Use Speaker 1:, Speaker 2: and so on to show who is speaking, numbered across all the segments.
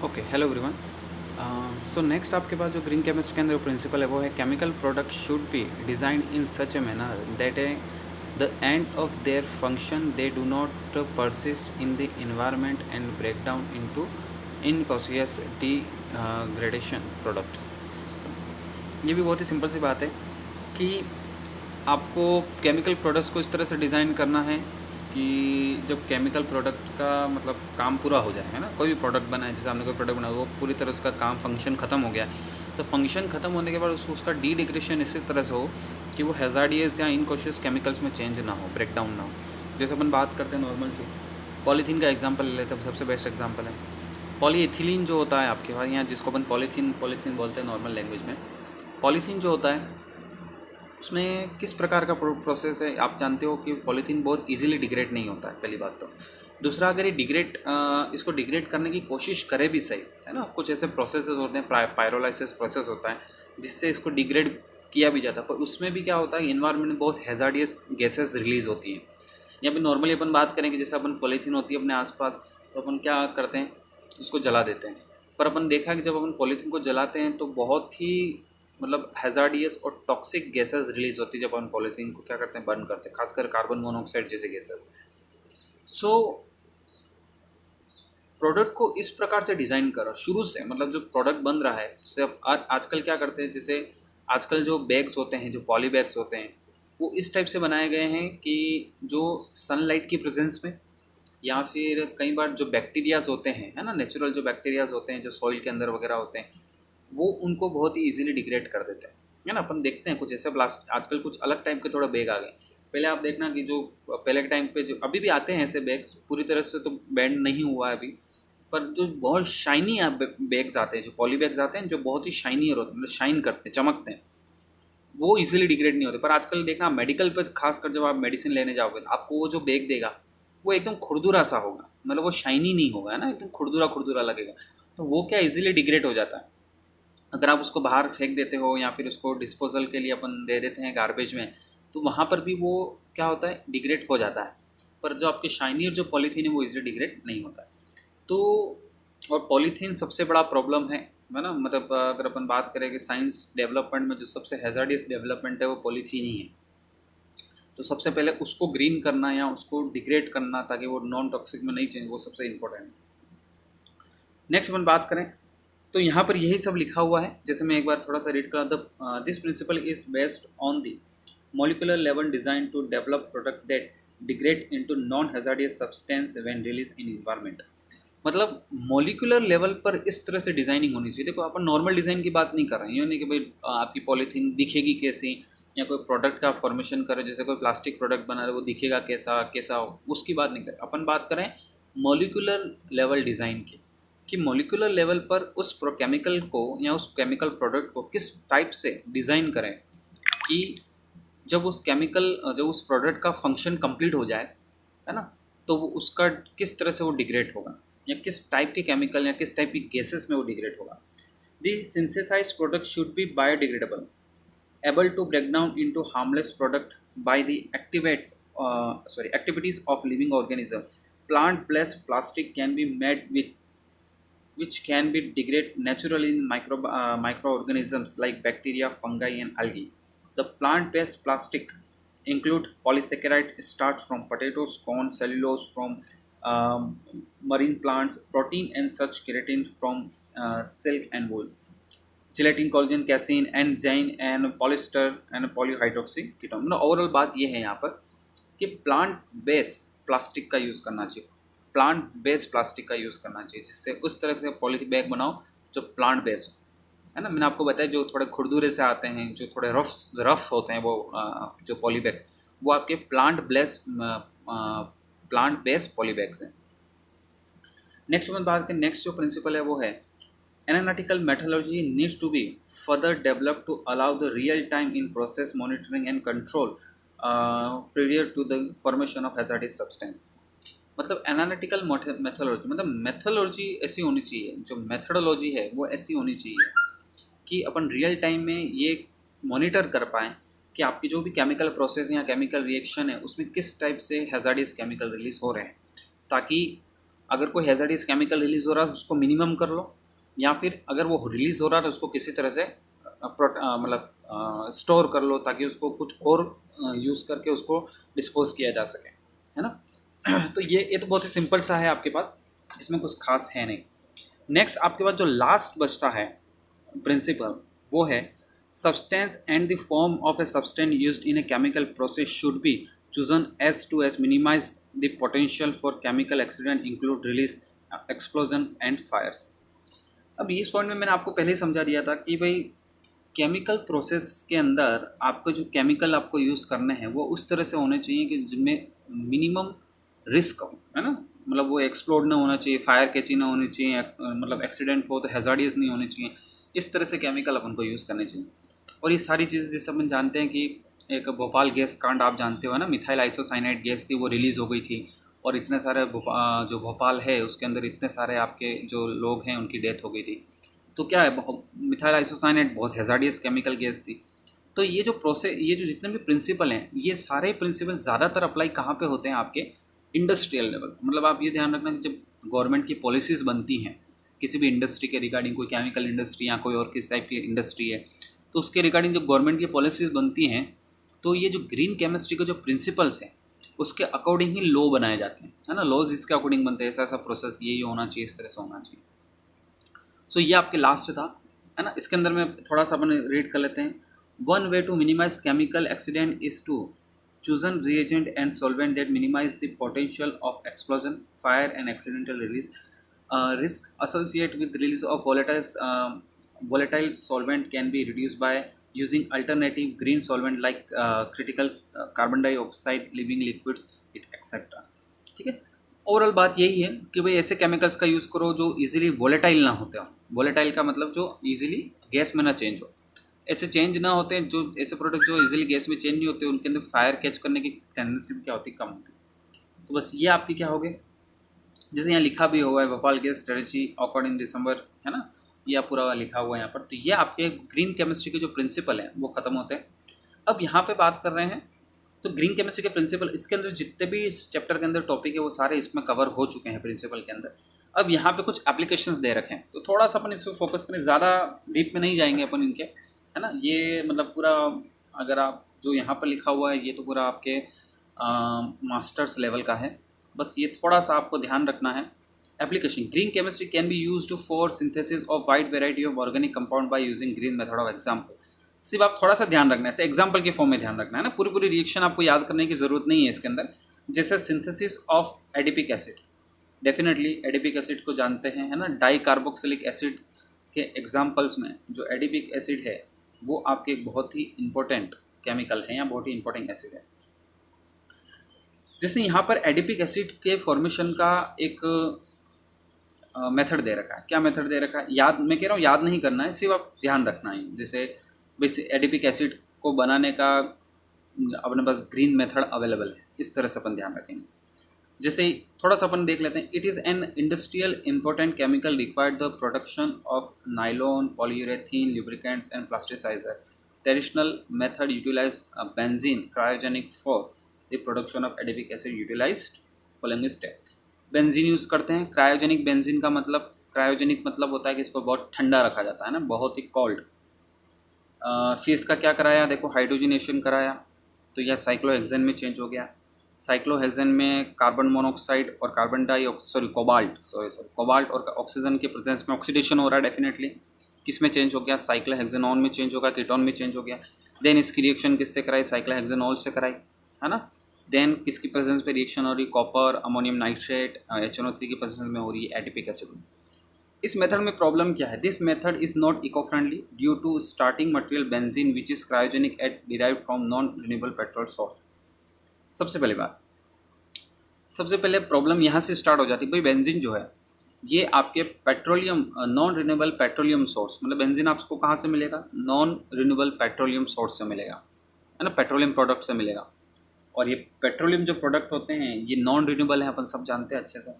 Speaker 1: Okay, hello everyone. So next आपके पास जो green chemist के अंदर प्रिंसिपल है वो है chemical product should be designed in such a manner that a the end of their function they do not persist in the environment and break down into innocuous degradation products. ये भी बहुत ही simple सी बात है कि आपको chemical products को इस तरह से डिज़ाइन करना है कि जब केमिकल प्रोडक्ट का मतलब काम पूरा हो जाए, है ना, कोई भी प्रोडक्ट बना है, जैसे आपने कोई प्रोडक्ट बनाया वो पूरी तरह उसका काम फंक्शन ख़त्म हो गया है, तो फंक्शन ख़त्म होने के बाद उसका डिग्रेडेशन इसी तरह से हो कि वो हैज़ार्डियस या इनकॉशियस केमिकल्स में चेंज ना हो, ब्रेक डाउन ना हो। जैसे अपन बात करते हैं नॉर्मल से पॉलीथीन का एग्जाम्पल ले लेते हैं, सबसे बेस्ट एग्जाम्पल है पॉलीएथिलीन जो होता है आपके पास, यहाँ जिसको अपन पॉलीथीन पॉलीथीन बोलते हैं नॉर्मल लैंग्वेज में। पॉलीथीन जो होता है उसमें किस प्रकार का प्रोसेस है, आप जानते हो कि पॉलीथीन बहुत इजीली डिग्रेड नहीं होता है, पहली बात तो। दूसरा, अगर ये इसको डिग्रेड करने की कोशिश करे भी सही, है ना, कुछ ऐसे प्रोसेसेस होते हैं, पायरोलाइसिस प्रोसेस होता है जिससे इसको डिग्रेड किया भी जाता है, पर उसमें भी क्या होता है, इन्वायरमेंट में बहुत हैज़ार्डियस गैसेस रिलीज़ होती हैं। या फिर नॉर्मली अपन बात करें कि जैसे अपन पॉलीथीन होती है अपने आसपास, तो अपन क्या करते हैं, उसको जला देते हैं। पर अपन देखा है कि जब अपन पॉलीथीन को जलाते हैं तो बहुत ही मतलब हैज़ार्डियस और टॉक्सिक गैसेस रिलीज होती है जब हम पॉलीथीन को क्या करते हैं, बर्न करते हैं, खासकर कार्बन मोनोऑक्साइड जैसे गैसेस। सो प्रोडक्ट को इस प्रकार से डिज़ाइन करो शुरू से, मतलब जो प्रोडक्ट बन रहा है, जैसे अब आजकल क्या करते हैं, जैसे आजकल जो बैग्स होते हैं, जो पॉली बैग्स होते हैं, वो इस टाइप से बनाए गए हैं कि जो सनलाइट की प्रेजेंस में या फिर कई बार जो बैक्टीरियाज होते हैं, है ना, नेचुरल जो बैक्टीरियाज होते हैं जो सॉइल के अंदर वगैरह होते हैं, वो उनको बहुत ही इजीली डिग्रेड कर देते हैं, है ना। अपन देखते हैं कुछ ऐसे प्लास्टिक आजकल कुछ अलग टाइप के थोड़ा बैग आ गए। पहले आप देखना कि जो पहले के टाइम पे जो अभी भी आते हैं ऐसे बैग्स, पूरी तरह से तो बैंड नहीं हुआ है अभी, पर जो बहुत शाइनी बैग्स आते हैं, जो पॉली बैग्स आते हैं जो बहुत ही शाइनी होते हैं, मतलब शाइन करते हैं, चमकते हैं, वो इजीली डिग्रेड नहीं होते। पर आजकल देखना मेडिकल पर, खासकर जब आप मेडिसिन लेने जाओगे, आपको वो जो बैग देगा वो एकदम खुरदुरा सा होगा, मतलब वो शाइनी नहीं होगा, है ना, एकदम खुरदुरा खुरदुरा लगेगा। तो वो क्या इजीली डिग्रेड हो जाता है। अगर आप उसको बाहर फेंक देते हो या फिर उसको डिस्पोजल के लिए अपन दे देते हैं गार्बेज में, तो वहाँ पर भी वो क्या होता है, डिग्रेड हो जाता है। पर जो आपके शाइनी और जो पॉलीथीन है वो इजीली डिग्रेड नहीं होता है। तो और पॉलीथीन सबसे बड़ा प्रॉब्लम है ना, मतलब अगर अपन बात करें कि साइंस डेवलपमेंट में जो सबसे हैज़ार्डियस डेवलपमेंट है वो पॉलीथीन ही है। तो सबसे पहले उसको ग्रीन करना या उसको डिग्रेड करना ताकि वो नॉन टॉक्सिक में नहीं चेंज, वो सबसे इम्पोर्टेंट है। नेक्स्ट अपन बात करें तो यहाँ पर यही सब लिखा हुआ है, जैसे मैं एक बार थोड़ा सा रीड कर the this principle is based on the molecular level designed to develop product that degrade into non hazardous substance when released in environment। मतलब मोलिकुलर लेवल पर इस तरह से डिज़ाइनिंग होनी चाहिए। देखो अपन नॉर्मल डिज़ाइन की बात नहीं कर रहे हैं, ये नहीं कि भाई आपकी पॉलीथीन दिखेगी कैसी, या कोई प्रोडक्ट का फॉर्मेशन करे, जैसे कोई प्लास्टिक प्रोडक्ट बना रहे वो दिखेगा कैसा कैसा हो, उसकी बात नहीं करें। अपन बात करें मोलिकुलर लेवल डिज़ाइन की, कि मोलिकुलर लेवल पर उस केमिकल को या उस केमिकल प्रोडक्ट को किस टाइप से डिज़ाइन करें कि जब उस प्रोडक्ट का फंक्शन कंप्लीट हो जाए, है ना, तो वो उसका किस तरह से वो डिग्रेड होगा, या किस टाइप के केमिकल या किस टाइप की गैसेस में वो डिग्रेड होगा। This synthesize product should be biodegradable, able to break down into harmless product by the activities of living organism. Plant based plastic can be made with which can be degraded naturally in microorganisms like bacteria, fungi, and algae. The plant-based plastic include polysaccharide starch from potatoes, corn, cellulose from um, marine plants, protein and such keratin from silk and wool, gelatin, collagen, casein, enzyme and polyester and polyhydroxy ketone। मतलब overall बात ये है यहाँ पर कि plant base plastic का use करना चाहिए, प्लांट बेस्ड प्लास्टिक का यूज़ करना चाहिए, जिससे उस तरह से पॉलीथीन बैग बनाओ जो प्लांट बेस्ड हो, है ना। मैंने आपको बताया जो थोड़े खुरदुरे से आते हैं, जो थोड़े रफ होते हैं, वो जो पॉली बैग वो आपके प्लांट बेस्ड पॉली बैग्स हैं। नेक्स्ट अपन बात करें, नेक्स्ट जो प्रिंसिपल है वो है analytical methodology needs to be further develop to allow the real time in process monitoring and control prior to the formation of hazardous substance. मतलब analytical methodology, मतलब मेथोडोलॉजी ऐसी होनी चाहिए, जो मेथोडोलॉजी है वो ऐसी होनी चाहिए कि अपन रियल टाइम में ये मॉनिटर कर पाएँ कि आपकी जो भी केमिकल प्रोसेस या केमिकल रिएक्शन है उसमें किस टाइप से हैजार्डियस केमिकल रिलीज हो रहे हैं, ताकि अगर कोई हैज़ार्डियस केमिकल रिलीज़ हो रहा है उसको मिनिमम कर लो, या फिर अगर वो रिलीज़ हो रहा है तो उसको किसी तरह से मतलब स्टोर कर लो ताकि उसको कुछ और यूज़ करके उसको डिस्पोज किया जा सके, है ना। तो ये तो बहुत ही सिंपल सा है आपके पास, इसमें कुछ खास है नहीं। नेक्स्ट आपके पास जो लास्ट बचता है प्रिंसिपल, वो है substance and the form of a substance used in a chemical process should be chosen as to as minimize the potential for chemical accident include release, explosion and fires। अब इस point में मैंने आपको पहले ही समझा दिया था कि भाई केमिकल प्रोसेस के अंदर आपको जो केमिकल आपको यूज़ करने हैं वो उस तरह से होने चाहिए कि जिनमें मिनिमम रिस्क हो, है ना। मतलब वो एक्सप्लोड ना होना चाहिए, फायर कैचिंग ना होनी चाहिए, मतलब एक्सीडेंट हो तो हैज़ार्डियस नहीं होने चाहिए, इस तरह से केमिकल अपन को यूज़ करने चाहिए। और ये सारी चीज़ें जैसे अपन जानते हैं कि एक भोपाल गैस कांड आप जानते हो ना, मिथाइल आइसोसाइनाइड गैस थी वो रिलीज़ हो गई थी, और इतने सारे जो भोपाल है उसके अंदर इतने सारे आपके जो लोग हैं उनकी डेथ हो गई थी। तो क्या है, मिथाइल आइसोसाइनाइड बहुत हैज़ार्डियस केमिकल गैस थी। तो ये जो प्रोसेस, ये जो जितने भी प्रिंसिपल हैं, ये सारे प्रिंसिपल ज़्यादातर अप्लाई कहाँ पे होते हैं, आपके इंडस्ट्रियल लेवल। मतलब आप ये ध्यान रखना कि जब गवर्नमेंट की पॉलिसीज़ बनती हैं किसी भी इंडस्ट्री के रिगार्डिंग, कोई केमिकल इंडस्ट्री या कोई और किस टाइप की इंडस्ट्री है, तो उसके रिगार्डिंग जो गवर्नमेंट की पॉलिसीज़ बनती हैं, तो ये जो ग्रीन केमिस्ट्री के जो प्रिंसिपल्स हैं उसके अकॉर्डिंग ही लॉ बनाए जाते हैं, है ना। लॉज इसके अकॉर्डिंग बनते हैं, ऐसा ऐसा प्रोसेस ये होना चाहिए, इस तरह से होना चाहिए। सो ये आपके लास्ट था, है ना। इसके अंदर में थोड़ा सा अपन रीड कर लेते हैं। One way to minimize chemical accident is to chosen reagent and solvent that minimize the potential of explosion, fire and accidental release. Risk associated with release of volatile solvent can be reduced by using alternative green solvent like critical carbon dioxide, living liquids, etc. ठीक है। Overall बात यही है कि भाई ऐसे chemicals का use करो जो इजीली वोलेटाइल ना होते हो। वोलेटाइल का मतलब जो इजीली गैस में ना चेंज हो, ऐसे चेंज ना होते हैं, जो ऐसे प्रोडक्ट जो इजीली गैस में चेंज नहीं होते उनके अंदर फायर कैच करने की टेंडेंसी क्या होती, कम होती। तो बस ये आपकी क्या हो गए, जैसे यहाँ लिखा भी हुआ है भोपाल गैस स्ट्रेटजी ऑकर्ड इन दिसंबर, है ना, यह पूरा लिखा हुआ है यहाँ पर। तो ये आपके ग्रीन केमिस्ट्री के जो प्रिंसिपल हैं वो ख़त्म होते हैं। अब यहाँ पे बात कर रहे हैं तो ग्रीन केमिस्ट्री के प्रिंसिपल, इसके अंदर जितने भी इस चैप्टर के अंदर टॉपिक है वो सारे इसमें कवर हो चुके हैं प्रिंसिपल के अंदर। अब यहाँ पे कुछ एप्लीकेशंस दे रखे हैं, तो थोड़ा सा अपन इस पर फोकस करें, ज़्यादा डीप में नहीं जाएंगे अपन इनके, है ना। ये मतलब पूरा अगर आप जो यहाँ पर लिखा हुआ है ये तो पूरा आपके मास्टर्स लेवल का है, बस ये थोड़ा सा आपको ध्यान रखना है। Application, green chemistry can be used for synthesis of wide variety of organic compound by using green method of example. सिर्फ आप थोड़ा सा ध्यान रखना है, एग्जाम्पल के फॉर्म में ध्यान रखना है ना, पूरी पूरी रिएक्शन आपको याद करने की ज़रूरत नहीं है इसके अंदर। जैसे synthesis of adipic acid, definitely adipic acid को जानते हैं, है ना। डाई कार्बोक्सिलिक एसिड के एग्जाम्पल्स में जो एडिपिक एसिड है वो आपके बहुत ही इंपॉर्टेंट केमिकल है या बहुत ही इंपॉर्टेंट एसिड है। जैसे यहाँ पर एडिपिक एसिड के फॉर्मेशन का एक मेथड दे रखा है। क्या मेथड दे रखा है, याद, मैं कह रहा हूँ याद नहीं करना है, सिर्फ आप ध्यान रखना है। जैसे बेसिक एडिपिक एसिड को बनाने का अपने पास ग्रीन मेथड अवेलेबल है, इस तरह से अपन ध्यान रखेंगे। जैसे थोड़ा सा अपन देख लेते हैं। It is an industrial important chemical required the production of nylon, polyurethane, lubricants and plasticizer. Traditional method utilize benzene cryogenic for the production of adipic acid utilized following step. Benzene use करते हैं। Cryogenic benzene का मतलब, cryogenic मतलब होता है कि इसको बहुत ठंडा रखा जाता है ना, बहुत ही कोल्ड। फिर इसका क्या कराया, देखो हाइड्रोजनेशन कराया, तो यह साइक्लोहेक्सेन में चेंज हो गया। साइक्लोहेक्सेन में कार्बन मोनोऑक्साइड और कोबाल्ट और ऑक्सीजन के प्रेजेंस में ऑक्सीडेशन हो रहा है डेफिनेटली। किस में चेंज हो गया, साइक्लोहेक्सेनॉन में चेंज होगा, कीटोन में चेंज हो गया। देन इसकी रिएक्शन किससे कराई, साइक्लोहेक्सेनॉल से कराई, है ना। देन किसकी प्रेजेंस पे रिएक्शन हो रही, कॉपर, अमोनियम नाइट्रेट, HNO3 की प्रेजेंस में हो रही है एडिपिक एसिड। इस मेथड में प्रॉब्लम क्या है, this method is not eco friendly due to starting material benzene which is cryogenic at derived from non renewable petrol source. सबसे पहले प्रॉब्लम यहाँ से स्टार्ट हो जाती है, भाई बेंजीन जो है ये आपके petroleum, non renewable petroleum source, मतलब बेंजीन आपको कहाँ से मिलेगा, नॉन रिन्यूएबल पेट्रोलियम सोर्स से मिलेगा, है ना, पेट्रोलियम प्रोडक्ट से मिलेगा। और ये पेट्रोलियम जो प्रोडक्ट होते हैं ये नॉन रिन्यूएबल हैं, अपन सब जानते हैं अच्छे से।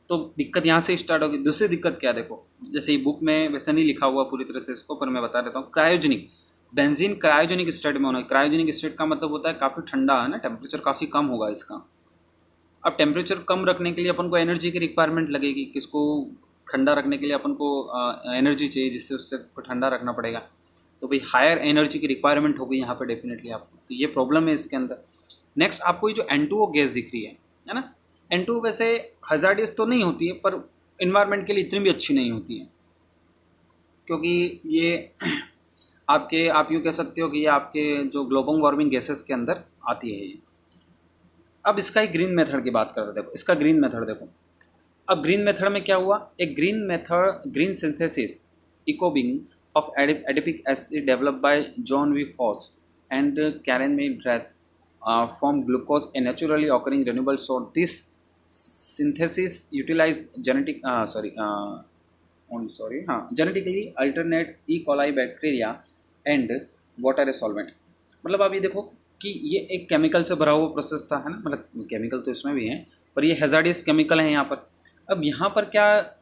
Speaker 1: तो दिक्कत यहाँ से स्टार्ट होगी। दूसरी दिक्कत क्या, देखो जैसे ये बुक में वैसे नहीं लिखा हुआ पूरी तरह से इसको, पर मैं बता देता हूँ। क्रायोजेनिक बेंजीन क्रायोजेनिक स्टेट में होना है। क्रायोजेनिक स्टेट का मतलब होता है काफ़ी ठंडा, है ना, टेम्परेचर काफ़ी कम होगा इसका। अब टेम्परेचर कम रखने के लिए अपन को एनर्जी की रिक्वायरमेंट लगेगी, किसको ठंडा रखने के लिए अपन को एनर्जी चाहिए, जिससे उससे ठंडा रखना पड़ेगा। तो भाई हायर एनर्जी की रिक्वायरमेंट होगी यहाँ पे डेफिनेटली आपको, तो ये प्रॉब्लम है इसके अंदर। नेक्स्ट आपको ये जो N2O गैस दिख रही है ना, N2O वैसे हजार्डियस तो नहीं होती है, पर इन्वायरमेंट के लिए इतनी भी अच्छी नहीं होती है, क्योंकि ये आप यूँ कह सकते हो कि ये आपके जो ग्लोबल वार्मिंग गैसेस के अंदर आती है ये। अब इसका एक ग्रीन मेथड की बात करते, देखो इसका ग्रीन मेथड देखो। अब ग्रीन मेथड में क्या हुआ, एक ग्रीन सिंथेसिस इकोबिंग of adipic acid developed by John V. Foss and Karen May Brath from glucose, a naturally occurring renewable source. This synthesis utilize genetically alternate E. coli bacteria and water as solvent. मतलब आप ये देखो कि ये एक chemical से भरा हुआ प्रोसेस था, है ना, मतलब केमिकल तो इसमें भी हैं, पर ये हैजार्डियस केमिकल है यहाँ पर। अब यहाँ पर क्या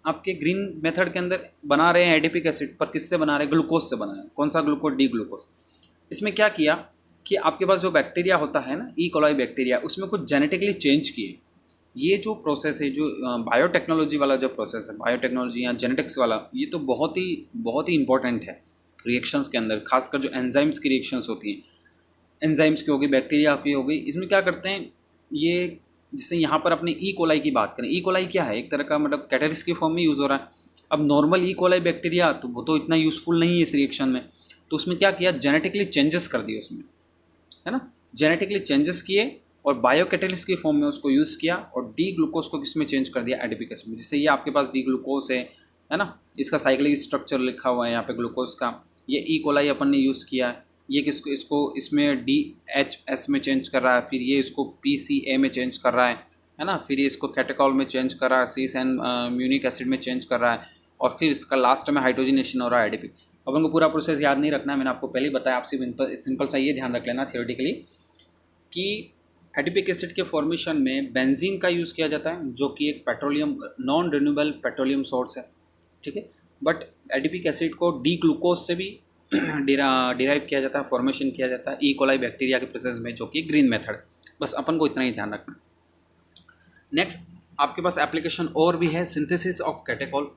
Speaker 1: आपके ग्रीन मेथड के अंदर बना रहे हैं एडिपिक एसिड, पर किससे बना रहे हैं, ग्लूकोज से बना रहे हैं। कौन सा ग्लूकोज, डी ग्लूकोज। इसमें क्या किया कि आपके पास जो बैक्टीरिया होता है ना, ई कोलाई बैक्टीरिया, उसमें कुछ जेनेटिकली चेंज किए। ये जो प्रोसेस है, जो बायोटेक्नोलॉजी वाला जो प्रोसेस है, बायोटेक्नोलॉजी या जेनेटिक्स वाला, ये तो बहुत ही इंपॉर्टेंट है रिएक्शंस के अंदर, खासकर जो एंजाइम्स की रिएक्शंस होती हैं, एंजाइम्स की होगी, बैक्टीरिया की होगी। इसमें क्या करते हैं ये, जिससे यहाँ पर अपने ई कोलाई की बात करें, ई कोलाई क्या है, एक तरह का मतलब कैटलिस्ट के फॉर्म में यूज़ हो रहा है। अब नॉर्मल ई कोलाई बैक्टीरिया तो वो तो इतना यूज़फुल नहीं है इस रिएक्शन में, तो उसमें क्या किया, जेनेटिकली चेंजेस कर दिए उसमें, है ना, जेनेटिकली चेंजेस किए और बायो कैटलिस्ट के फॉर्म में उसको यूज़ किया, और डी ग्लूकोज को किस में चेंज कर दिया, एडिपिक एसिड में। जिससे ये आपके पास डी ग्लूकोज है ना, इसका साइक्लिक स्ट्रक्चर लिखा हुआ है यहाँ पे ग्लूकोज का। ये ई कोलाई अपन ने यूज़ किया, ये किसको, इसको इसमें DHS में चेंज कर रहा है, फिर ये इसको PCA में चेंज कर रहा है ना, फिर ये इसको कैटेकॉल में चेंज कर रहा है, सीस एंड म्यूनिक एसिड में चेंज कर रहा है, और फिर इसका लास्ट में हाइड्रोजनेशन हो रहा है एडिपिक। अपन को पूरा प्रोसेस याद नहीं रखना है, मैंने आपको पहले ही बताया। आप सिंपल सा ये ध्यान रख लेना थियोरेटिकली कि एडिपिक एसिड के फॉर्मेशन में बेंजीन का यूज़ किया जाता है, जो कि एक petroleum non renewable petroleum source है, ठीक है। बट एडिपिक एसिड को डी ग्लूकोज से भी डिराइव किया जाता है, फॉर्मेशन किया जाता है ई कोलाई बैक्टीरिया के प्रोसेस में, जो कि ग्रीन मेथड। बस अपन को इतना ही ध्यान रखना। नेक्स्ट आपके पास एप्लीकेशन और भी है, सिंथेसिस ऑफ कैटेकॉल।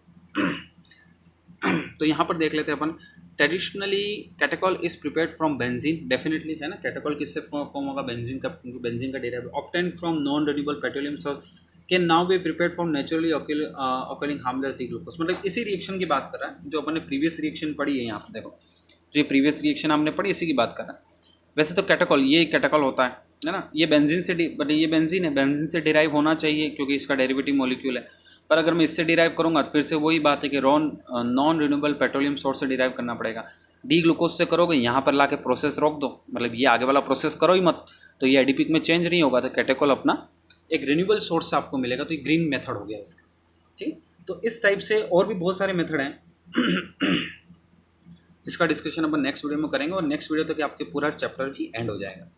Speaker 1: तो यहाँ पर देख लेते हैं अपन। Traditionally catechol is prepared from benzene, definitely है ना, कैटेकॉल किससे फॉर्म होगा, बेंजीन का, क्योंकि बेंजीन का derive. Obtained from non renewable petroleum source, can now be prepared from naturally occurring harmless D glucose. मतलब इसी रिएक्शन की बात कर रहा है जो अपन ने प्रीवियस रिएक्शन पढ़ी है। यहाँ पे देखो, जो ये प्रीवियस रिएक्शन हमने पढ़ी, इसी की बात कर रहा है। वैसे तो कैटेकॉल, ये कैटेकॉल होता है ना, ये बेंजीन से, बट ये बेंजीन है, बेंजीन से डिराइव होना चाहिए क्योंकि इसका डेरिवेटिव मॉलिक्यूल है। पर अगर मैं इससे डिराइव करूँगा तो फिर से वही बात है कि नॉन रिन्यूएबल पेट्रोलियम सोर्स से डिराइव करना पड़ेगा। डी ग्लूकोज से करोगे, यहाँ पर ला के प्रोसेस रोक दो, मतलब ये आगे वाला प्रोसेस करो ही मत, तो ये एडिपिक में चेंज नहीं होगा, तो कैटेकॉल अपना एक रिन्यूएबल सोर्स से आपको मिलेगा। तो ये ग्रीन मेथड हो गया इसका, ठीक। तो इस टाइप से और भी बहुत सारे मेथड हैं जिसका डिस्कशन अपन नेक्स्ट वीडियो में करेंगे, और नेक्स्ट वीडियो तक आपके पूरा चैप्टर भी एंड हो जाएगा।